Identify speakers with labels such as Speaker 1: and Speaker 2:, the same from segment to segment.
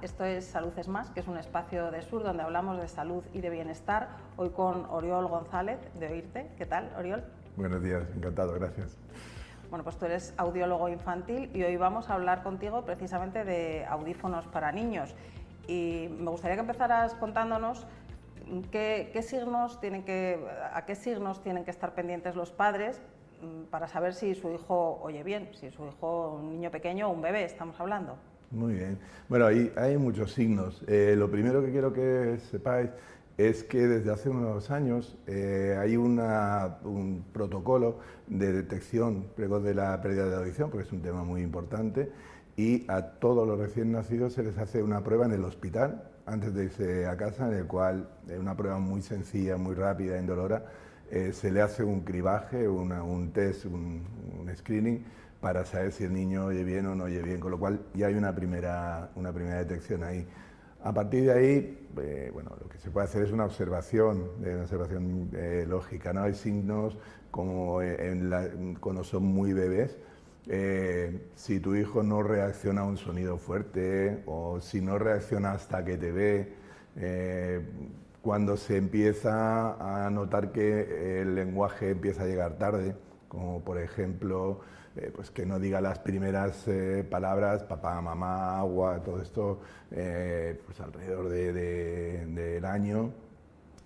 Speaker 1: Esto es Salud es Más, que es un espacio de Sur donde hablamos de salud y de bienestar. Hoy con Oriol González, de Oírte. ¿Qué tal, Oriol?
Speaker 2: Buenos días, encantado, gracias.
Speaker 1: Bueno, pues tú eres audiólogo infantil y hoy vamos a hablar contigo precisamente de audífonos para niños. Y me gustaría que empezaras contándonos a qué signos tienen que estar pendientes los padres para saber si su hijo oye bien, si su hijo, un niño pequeño o un bebé, estamos hablando.
Speaker 2: Muy bien. Bueno, hay muchos signos. Lo primero que quiero que sepáis es que desde hace unos años hay un protocolo de detección precoz de la pérdida de audición, porque es un tema muy importante, y a todos los recién nacidos se les hace una prueba en el hospital antes de irse a casa, en el cual es una prueba muy sencilla, muy rápida, indolora. Se le hace un cribaje, un test, un screening para saber si el niño oye bien o no oye bien, con lo cual ya hay una primera detección ahí. A partir de ahí, bueno, lo que se puede hacer es una observación lógica, ¿no? Hay signos como cuando son muy bebés, si tu hijo no reacciona a un sonido fuerte o si no reacciona hasta que te ve, cuando se empieza a notar que el lenguaje empieza a llegar tarde, como por ejemplo pues que no diga las primeras palabras, papá, mamá, agua, todo esto, pues alrededor del año.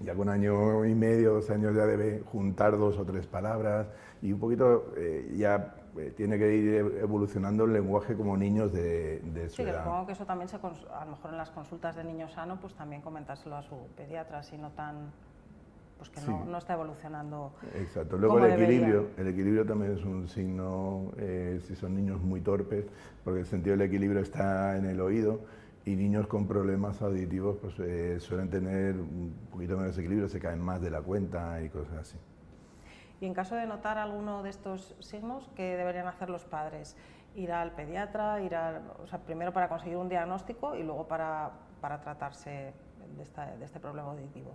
Speaker 2: Ya con año y medio, 2 años ya debe juntar 2 o 3 palabras y un poquito ya tiene que ir evolucionando el lenguaje como niños de su edad.
Speaker 1: Sí, supongo que eso también a lo mejor en las consultas de niño sano, pues también comentárselo a su pediatra, si notan pues que sí, no está evolucionando.
Speaker 2: Exacto. Luego el equilibrio también es un signo, si son niños muy torpes, porque el sentido del equilibrio está en el oído y niños con problemas auditivos pues suelen tener un poquito menos equilibrio, se caen más de la cuenta y cosas así.
Speaker 1: Y en caso de notar alguno de estos signos, ¿qué deberían hacer los padres? Ir al pediatra, o sea, primero para conseguir un diagnóstico y luego para tratarse de este problema auditivo.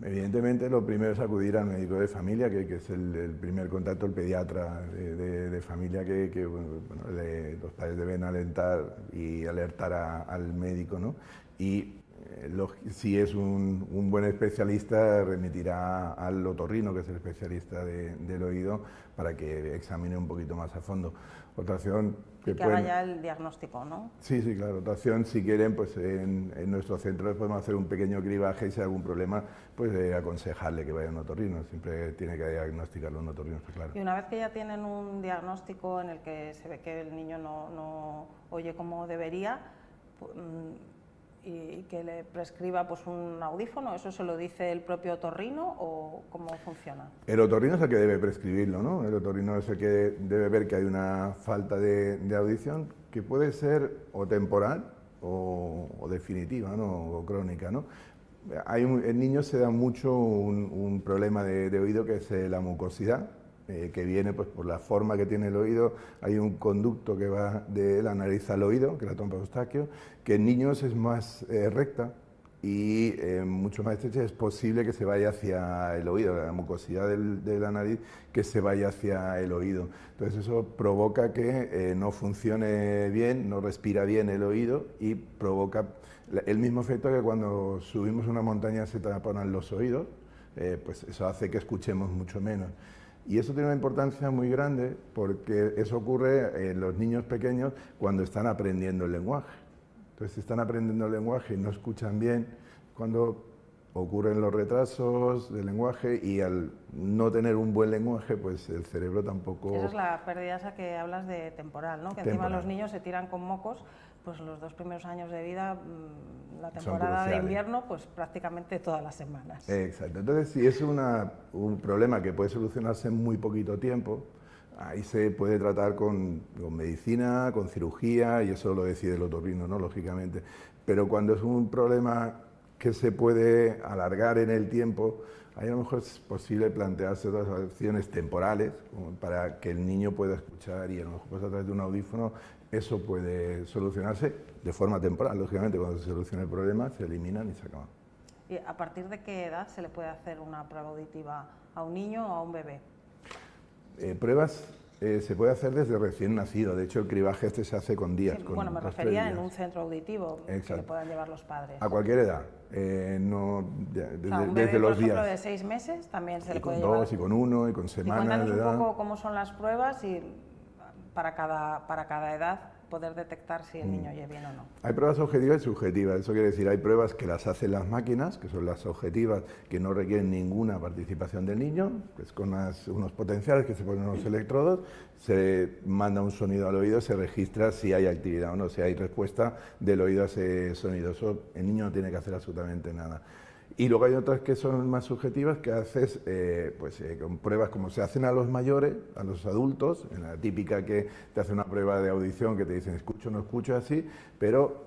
Speaker 2: Evidentemente lo primero es acudir al médico de familia, que es el primer contacto, el pediatra de familia, los padres deben alertar al médico, ¿no? Y si es un buen especialista, remitirá al otorrino, que es el especialista del oído, para que examine un poquito más a fondo. Otra opción
Speaker 1: que haga ya el diagnóstico, ¿no?
Speaker 2: Sí, claro. Otra opción, si quieren, pues en nuestro centro podemos hacer un pequeño cribaje y si hay algún problema, pues aconsejarle que vaya a un otorrino. Siempre tiene que diagnosticarlo un otorrino, está claro.
Speaker 1: Y una vez que ya tienen un diagnóstico en el que se ve que el niño no oye como debería, y que le prescriba pues un audífono, ¿eso se lo dice el propio otorrino o cómo funciona?
Speaker 2: El otorrino es el que debe prescribirlo, ¿no? El otorrino es el que debe ver que hay una falta de audición que puede ser o temporal o definitiva, ¿no? O crónica, ¿no? En niños se da mucho un problema de oído que es la mucosidad, que viene pues, por la forma que tiene el oído. Hay un conducto que va de la nariz al oído, que es la trompa de Eustaquio, que en niños es más recta y mucho más estrecha. Es posible que se vaya hacia el oído, la mucosidad de la nariz, que se vaya hacia el oído. Entonces eso provoca que no funcione bien, no respira bien el oído y provoca el mismo efecto que cuando subimos una montaña se taponan los oídos, pues eso hace que escuchemos mucho menos. Y eso tiene una importancia muy grande porque eso ocurre en los niños pequeños cuando están aprendiendo el lenguaje. Entonces, si están aprendiendo el lenguaje y no escuchan bien, cuando ocurren los retrasos del lenguaje y al no tener un buen lenguaje, pues el cerebro tampoco...
Speaker 1: Esa es la pérdida esa que hablas de temporal, ¿no? Que encima los niños se tiran con mocos, pues los 2 primeros años de vida, la temporada de invierno, pues prácticamente todas las semanas.
Speaker 2: Exacto. Entonces, si es un problema que puede solucionarse en muy poquito tiempo, ahí se puede tratar con medicina, con cirugía, y eso lo decide el otorrino, ¿no? Lógicamente. Pero cuando es un problema que se puede alargar en el tiempo, ahí a lo mejor es posible plantearse otras acciones temporales para que el niño pueda escuchar y a lo mejor pues, a través de un audífono eso puede solucionarse de forma temporal. Lógicamente, cuando se soluciona el problema, se eliminan y se acaban.
Speaker 1: ¿Y a partir de qué edad se le puede hacer una prueba auditiva a un niño o a un bebé?
Speaker 2: Pruebas se puede hacer desde recién nacido. De hecho, el cribaje este se hace con días.
Speaker 1: Sí,
Speaker 2: con
Speaker 1: bueno, me
Speaker 2: 2-3
Speaker 1: refería
Speaker 2: días.
Speaker 1: en un centro auditivo
Speaker 2: Exacto.
Speaker 1: que puedan llevar los padres.
Speaker 2: A cualquier edad. No,
Speaker 1: O sea, un bebé,
Speaker 2: desde los
Speaker 1: por ejemplo,
Speaker 2: días.
Speaker 1: de 6 meses también se
Speaker 2: Y
Speaker 1: le
Speaker 2: con
Speaker 1: puede
Speaker 2: 2,
Speaker 1: llevar.
Speaker 2: y con 1, y con
Speaker 1: Y
Speaker 2: semanas
Speaker 1: cuéntanos
Speaker 2: de
Speaker 1: un
Speaker 2: edad.
Speaker 1: poco cómo son las pruebas y para cada edad poder detectar si el niño oye bien o no.
Speaker 2: Hay pruebas objetivas y subjetivas. Eso quiere decir, hay pruebas que las hacen las máquinas, que son las objetivas, que no requieren ninguna participación del niño, pues con unos potenciales que se ponen en los electrodos, se manda un sonido al oído, se registra si hay actividad o no, si hay respuesta del oído a ese sonido. Eso el niño no tiene que hacer absolutamente nada. Y luego hay otras que son más subjetivas, que haces con pruebas como se hacen a los mayores, a los adultos, en la típica que te hace una prueba de audición que te dicen escucho o no escucho, así, pero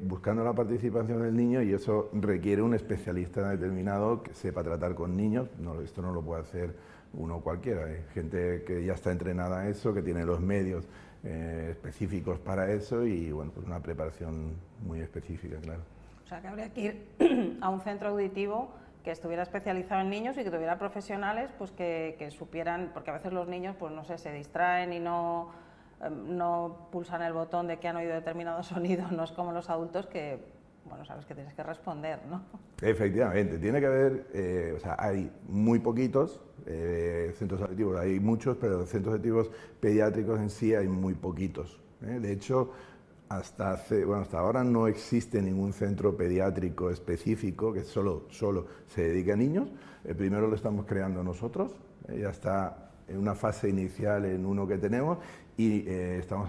Speaker 2: buscando la participación del niño, y eso requiere un especialista determinado que sepa tratar con niños. No, esto no lo puede hacer uno cualquiera, hay gente que ya está entrenada a eso, que tiene los medios específicos para eso y bueno, pues una preparación muy específica, claro.
Speaker 1: O sea, que habría que ir a un centro auditivo que estuviera especializado en niños y que tuviera profesionales pues que supieran, porque a veces los niños pues no sé, se distraen y no pulsan el botón de que han oído determinado sonido, no es como los adultos que, bueno, sabes que tienes que responder, ¿no?
Speaker 2: Efectivamente, tiene que haber, o sea, hay muy poquitos centros auditivos, hay muchos, pero centros auditivos pediátricos en sí hay muy poquitos. De hecho, hasta ahora no existe ningún centro pediátrico específico que solo se dedique a niños. El primero lo estamos creando nosotros, ya está en una fase inicial en uno que tenemos y estamos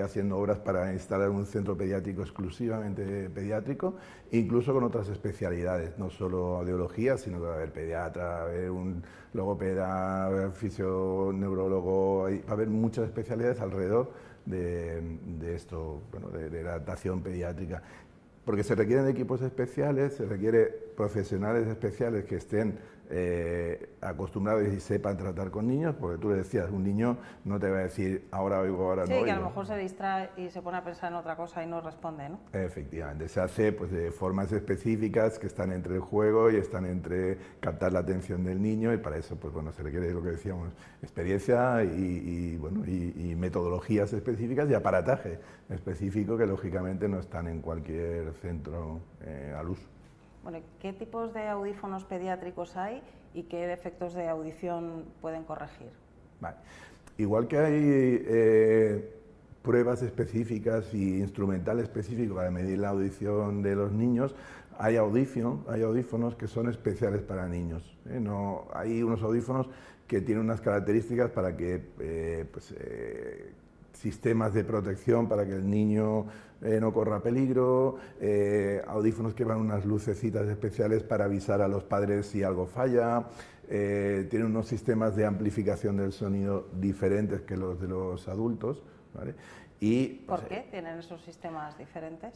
Speaker 2: haciendo obras para instalar un centro pediátrico exclusivamente pediátrico, incluso con otras especialidades, no solo audiología, sino que va a haber pediatra, va a haber un logopeda, va a haber fisioneurólogo, va a haber muchas especialidades alrededor de esto, bueno, de la adaptación pediátrica, porque se requieren equipos especiales, se requiere profesionales especiales que estén acostumbrados y sepan tratar con niños, porque tú le decías, un niño no te va a decir ahora oigo, ahora no oigo.
Speaker 1: Sí, que a lo mejor se distrae y se pone a pensar en otra cosa y no responde, ¿no?
Speaker 2: Efectivamente, se hace pues de formas específicas que están entre el juego y están entre captar la atención del niño, y para eso pues bueno, se requiere lo que decíamos, experiencia y metodologías específicas y aparataje específico que lógicamente no están en cualquier centro al uso.
Speaker 1: Bueno, ¿qué tipos de audífonos pediátricos hay y qué defectos de audición pueden corregir?
Speaker 2: Vale. Igual que hay pruebas específicas y instrumental específico para medir la audición de los niños, hay audífonos que son especiales para niños. Hay unos audífonos que tienen unas características para que sistemas de protección para que el niño no corra peligro, audífonos que van unas lucecitas especiales para avisar a los padres si algo falla, tienen unos sistemas de amplificación del sonido diferentes que los de los adultos, ¿vale?
Speaker 1: ¿Por qué tienen esos sistemas diferentes?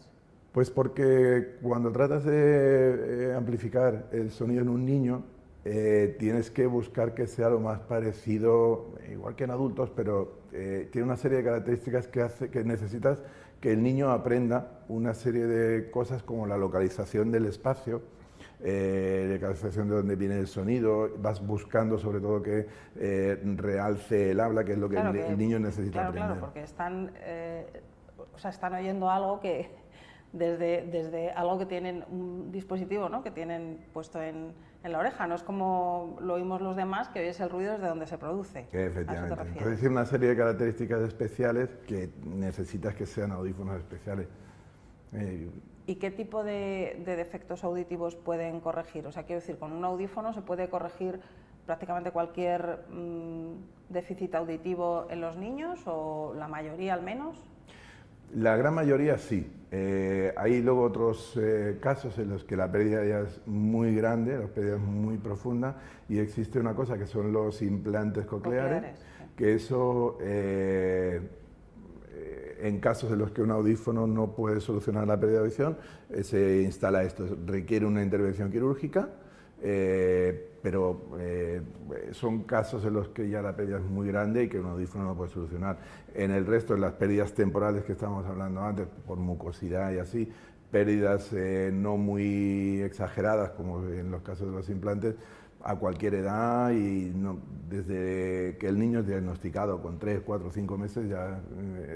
Speaker 2: Pues porque cuando tratas de amplificar el sonido en un niño, tienes que buscar que sea lo más parecido, igual que en adultos, pero tiene una serie de características que necesitas que el niño aprenda una serie de cosas como la localización del espacio, localización de dónde viene el sonido, vas buscando sobre todo que realce el habla, que es lo que el niño necesita aprender.
Speaker 1: Claro, porque están oyendo algo que desde algo que tienen un dispositivo, ¿no?, que tienen puesto en la oreja, no es como lo oímos los demás, que oyes el ruido desde donde se produce.
Speaker 2: Efectivamente. Entonces hay una serie de características especiales que necesitas que sean audífonos especiales.
Speaker 1: ¿Y qué tipo de defectos auditivos pueden corregir? O sea, quiero decir, con un audífono se puede corregir prácticamente cualquier déficit auditivo en los niños, o la mayoría al menos.
Speaker 2: La gran mayoría sí. Hay luego otros casos en los que la pérdida ya es muy grande, la pérdida es muy profunda, y existe una cosa que son los implantes cocleares, que eso, en casos en los que un audífono no puede solucionar la pérdida de audición, se instala esto. Requiere una intervención quirúrgica, pero son casos en los que ya la pérdida es muy grande y que un audífono no puede solucionar. En el resto, en las pérdidas temporales que estábamos hablando antes, por mucosidad y así, pérdidas no muy exageradas como en los casos de los implantes, a cualquier edad y desde que el niño es diagnosticado con 3, 4, 5 meses ya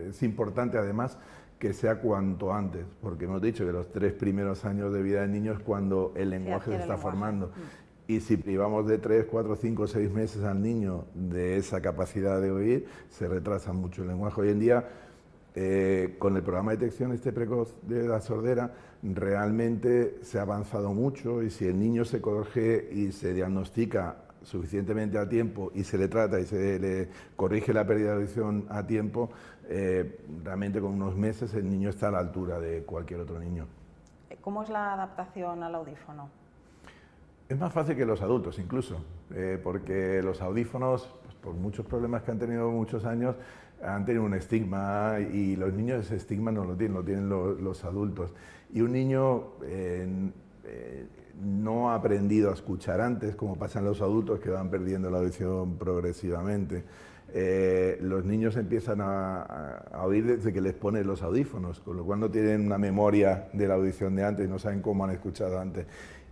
Speaker 2: es importante además que sea cuanto antes, porque hemos dicho que los 3 primeros años de vida del niño es cuando el lenguaje se está formando. Y si privamos de 3, 4, 5, 6 meses al niño de esa capacidad de oír, se retrasa mucho el lenguaje. Hoy en día, con el programa de detección precoz de la sordera, realmente se ha avanzado mucho y si el niño se corrige y se diagnostica suficientemente a tiempo y se le trata y se le corrige la pérdida de audición a tiempo, realmente con unos meses el niño está a la altura de cualquier otro niño.
Speaker 1: ¿Cómo es la adaptación al audífono?
Speaker 2: Es más fácil que los adultos incluso, porque los audífonos, pues, por muchos problemas que han tenido muchos años, han tenido un estigma y los niños ese estigma no lo tienen los adultos. Y un niño no ha aprendido a escuchar antes, como pasan los adultos que van perdiendo la audición progresivamente. Los niños empiezan a oír desde que les ponen los audífonos, con lo cual no tienen una memoria de la audición de antes, no saben cómo han escuchado antes.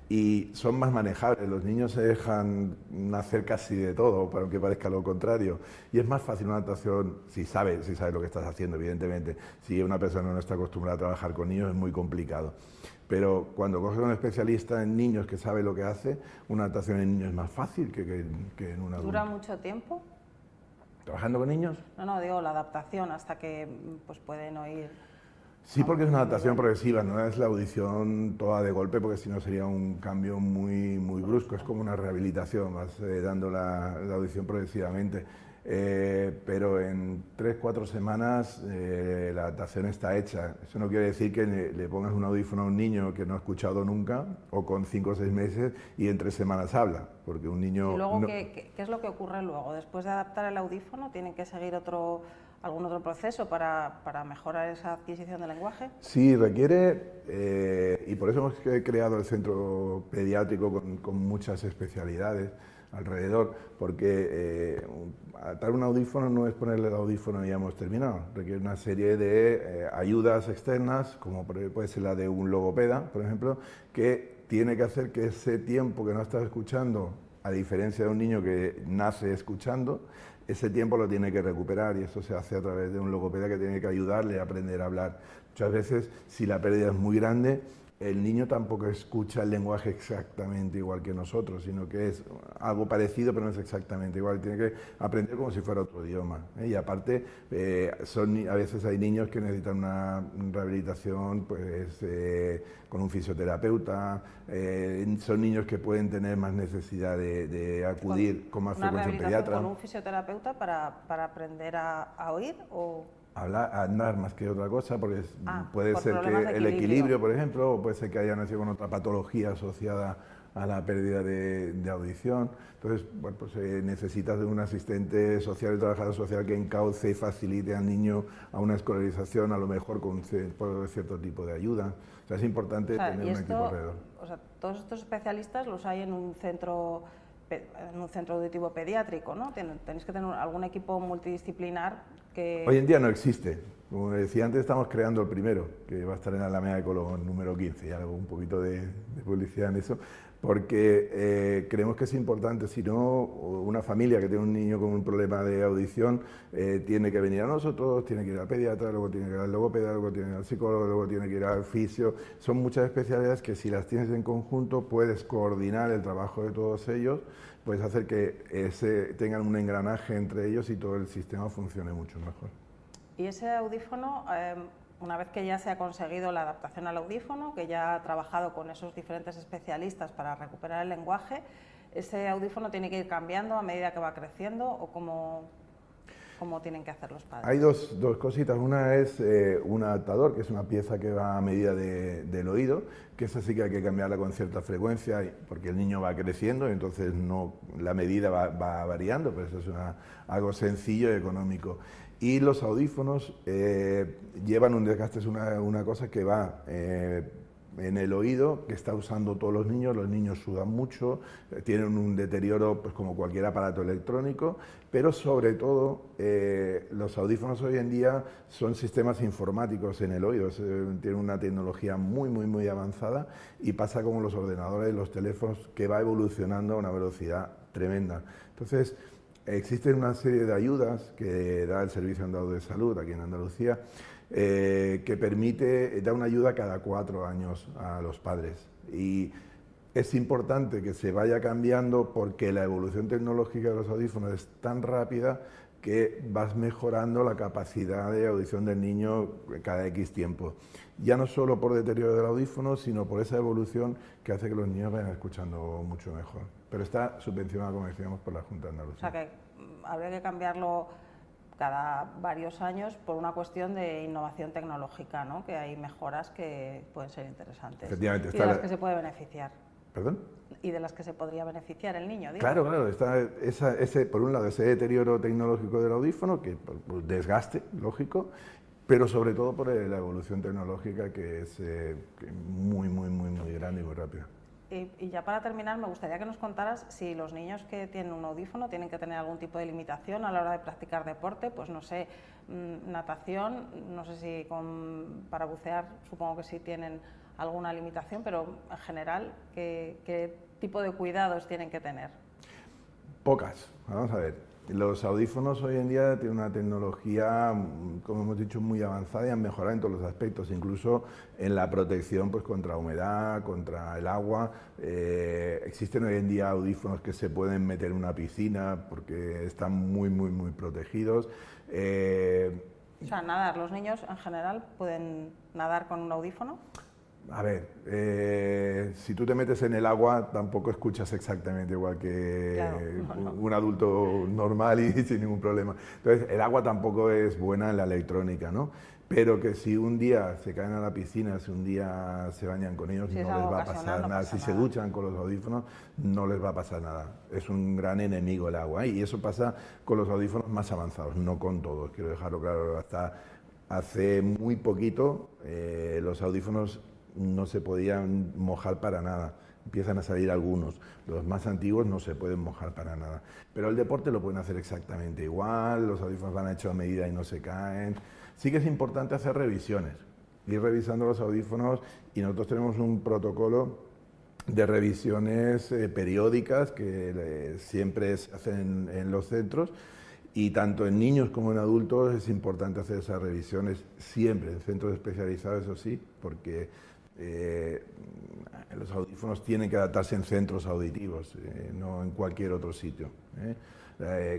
Speaker 2: Y son más manejables, los niños se dejan hacer casi de todo, para que parezca lo contrario. Y es más fácil una adaptación si sabes lo que estás haciendo, evidentemente. Si una persona no está acostumbrada a trabajar con niños es muy complicado. Pero cuando coges a un especialista en niños que sabe lo que hace, una adaptación en niños es más fácil que en un adulto.
Speaker 1: ¿Dura mucho tiempo?
Speaker 2: ¿Trabajando con niños?
Speaker 1: No, digo la adaptación hasta que pues, pueden oír.
Speaker 2: Sí, porque es una adaptación progresiva, no es la audición toda de golpe, porque si no sería un cambio muy brusco, es como una rehabilitación, vas dando la audición progresivamente. Pero en 3 o 4 semanas la adaptación está hecha. Eso no quiere decir que le pongas un audífono a un niño que no ha escuchado nunca o con 5 o 6 meses y en 3 semanas habla, porque un niño...
Speaker 1: ¿Y luego qué es lo que ocurre luego? Después de adaptar el audífono, ¿tienen que seguir algún otro proceso para mejorar esa adquisición del lenguaje?
Speaker 2: Sí, requiere, y por eso hemos creado el centro pediátrico con muchas especialidades alrededor, porque atar un audífono no es ponerle el audífono y ya hemos terminado, requiere una serie de ayudas externas, como puede ser la de un logopeda, por ejemplo, que tiene que hacer que ese tiempo que no estás escuchando, a diferencia de un niño que nace escuchando, ese tiempo lo tiene que recuperar y eso se hace a través de un logopeda que tiene que ayudarle a aprender a hablar. Muchas veces, si la pérdida es muy grande, el niño tampoco escucha el lenguaje exactamente igual que nosotros, sino que es algo parecido, pero no es exactamente igual. Tiene que aprender como si fuera otro idioma. Y aparte, a veces hay niños que necesitan una rehabilitación pues, con un fisioterapeuta. Son niños que pueden tener más necesidad de acudir con más frecuencia a un pediatra.
Speaker 1: ¿Con un fisioterapeuta para aprender a oír o...?
Speaker 2: Andar más que otra cosa, porque puede ser que el equilibrio, por ejemplo, o puede ser que haya nacido con otra patología asociada a la pérdida de audición. Entonces, bueno, pues necesitas de un asistente social y trabajador social que encauce y facilite al niño a una escolarización, a lo mejor con cierto tipo de ayuda. O sea, es importante tener un equipo alrededor.
Speaker 1: O sea, todos estos especialistas los hay en un centro auditivo pediátrico, ¿no? Tenéis que tener algún equipo multidisciplinar que...
Speaker 2: Hoy en día no existe. Como decía antes, estamos creando el primero, que va a estar en la Alameda de Colón número 15, y hago un poquito de publicidad en eso, porque creemos que es importante, si no, una familia que tiene un niño con un problema de audición tiene que venir a nosotros, tiene que ir al pediatra, luego tiene que ir al logopeda, luego tiene que ir al psicólogo, luego tiene que ir al fisio. Son muchas especialidades que si las tienes en conjunto puedes coordinar el trabajo de todos ellos, puedes hacer que tengan un engranaje entre ellos y todo el sistema funcione mucho mejor.
Speaker 1: Y ese audífono, una vez que ya se ha conseguido la adaptación al audífono, que ya ha trabajado con esos diferentes especialistas para recuperar el lenguaje, ¿ese audífono tiene que ir cambiando a medida que va creciendo o cómo tienen que hacer los padres?
Speaker 2: Hay dos cositas. Una es un adaptador, que es una pieza que va a medida del oído, que esa sí que hay que cambiarla con cierta frecuencia, porque el niño va creciendo y entonces la medida va variando, pero eso es algo sencillo y económico. Y los audífonos llevan un desgaste, es una cosa que va en el oído que está usando todos los niños sudan mucho, tienen un deterioro pues como cualquier aparato electrónico, pero sobre todo los audífonos hoy en día son sistemas informáticos en el oído, tienen una tecnología muy avanzada y pasa como los ordenadores, los teléfonos, que va evolucionando a una velocidad tremenda. Entonces, existen una serie de ayudas que da el Servicio Andaluz de Salud aquí en Andalucía, que permite dar una ayuda cada 4 años a los padres. Y es importante que se vaya cambiando porque la evolución tecnológica de los audífonos es tan rápida que vas mejorando la capacidad de audición del niño cada X tiempo. Ya no solo por deterioro del audífono, sino por esa evolución que hace que los niños vayan escuchando mucho mejor. Pero está subvencionado, como decíamos, por la Junta de Andalucía.
Speaker 1: O sea que habría que cambiarlo cada varios años por una cuestión de innovación tecnológica, ¿no? Que hay mejoras que pueden ser interesantes.
Speaker 2: Efectivamente,
Speaker 1: y de las que se puede beneficiar.
Speaker 2: ¿Perdón?
Speaker 1: Y de las que se podría beneficiar el niño, digo.
Speaker 2: Claro, está por un lado ese deterioro tecnológico del audífono, que por desgaste, lógico, pero sobre todo por la evolución tecnológica que es muy grande y muy rápida.
Speaker 1: Y ya para terminar, me gustaría que nos contaras si los niños que tienen un audífono tienen que tener algún tipo de limitación a la hora de practicar deporte, pues no sé, natación, no sé si para bucear supongo que sí tienen alguna limitación, pero en general, ¿qué tipo de cuidados tienen que tener?
Speaker 2: Pocas, vamos a ver. Los audífonos hoy en día tienen una tecnología, como hemos dicho, muy avanzada y han mejorado en todos los aspectos, incluso en la protección pues, contra humedad, contra el agua. Existen hoy en día audífonos que se pueden meter en una piscina porque están muy protegidos.
Speaker 1: O sea, nadar, ¿los niños en general pueden nadar con un audífono?
Speaker 2: A ver, si tú te metes en el agua tampoco escuchas exactamente igual que
Speaker 1: claro,
Speaker 2: un adulto normal y sin ningún problema. Entonces, el agua tampoco es buena en la electrónica, ¿no? Pero que si un día se caen a la piscina, si un día se bañan con ellos,
Speaker 1: si
Speaker 2: no les va a pasar nada. Si se duchan con los audífonos, no les va a pasar nada. Es un gran enemigo el agua. Y eso pasa con los audífonos más avanzados, no con todos. Quiero dejarlo claro, hasta hace muy poquito los audífonos no se podían mojar para nada. Empiezan a salir algunos. Los más antiguos no se pueden mojar para nada. Pero el deporte lo pueden hacer exactamente igual, los audífonos van hechos a medida y no se caen. Sí que es importante hacer revisiones, ir revisando los audífonos, y nosotros tenemos un protocolo de revisiones periódicas que siempre se hacen en los centros, y tanto en niños como en adultos es importante hacer esas revisiones siempre, en centros especializados, eso sí, porque los audífonos tienen que adaptarse en centros auditivos, no en cualquier otro sitio.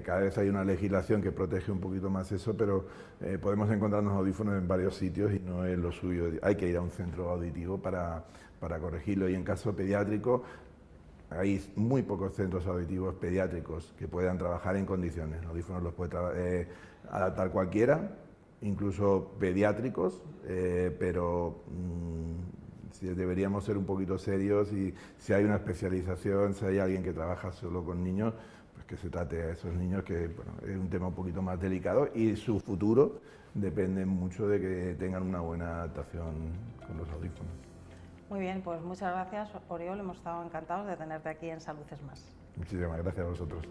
Speaker 2: Cada vez hay una legislación que protege un poquito más eso, pero podemos encontrarnos audífonos en varios sitios y no es lo suyo. Hay que ir a un centro auditivo para corregirlo, y en caso pediátrico hay muy pocos centros auditivos pediátricos que puedan trabajar en condiciones. Los audífonos los puede adaptar cualquiera, incluso pediátricos, pero deberíamos ser un poquito serios, y si hay una especialización, si hay alguien que trabaja solo con niños, pues que se trate a esos niños, que bueno, es un tema un poquito más delicado y su futuro depende mucho de que tengan una buena adaptación con los audífonos.
Speaker 1: Muy bien, pues muchas gracias, Oriol, hemos estado encantados de tenerte aquí en Salud es Más.
Speaker 2: Muchísimas gracias a vosotros.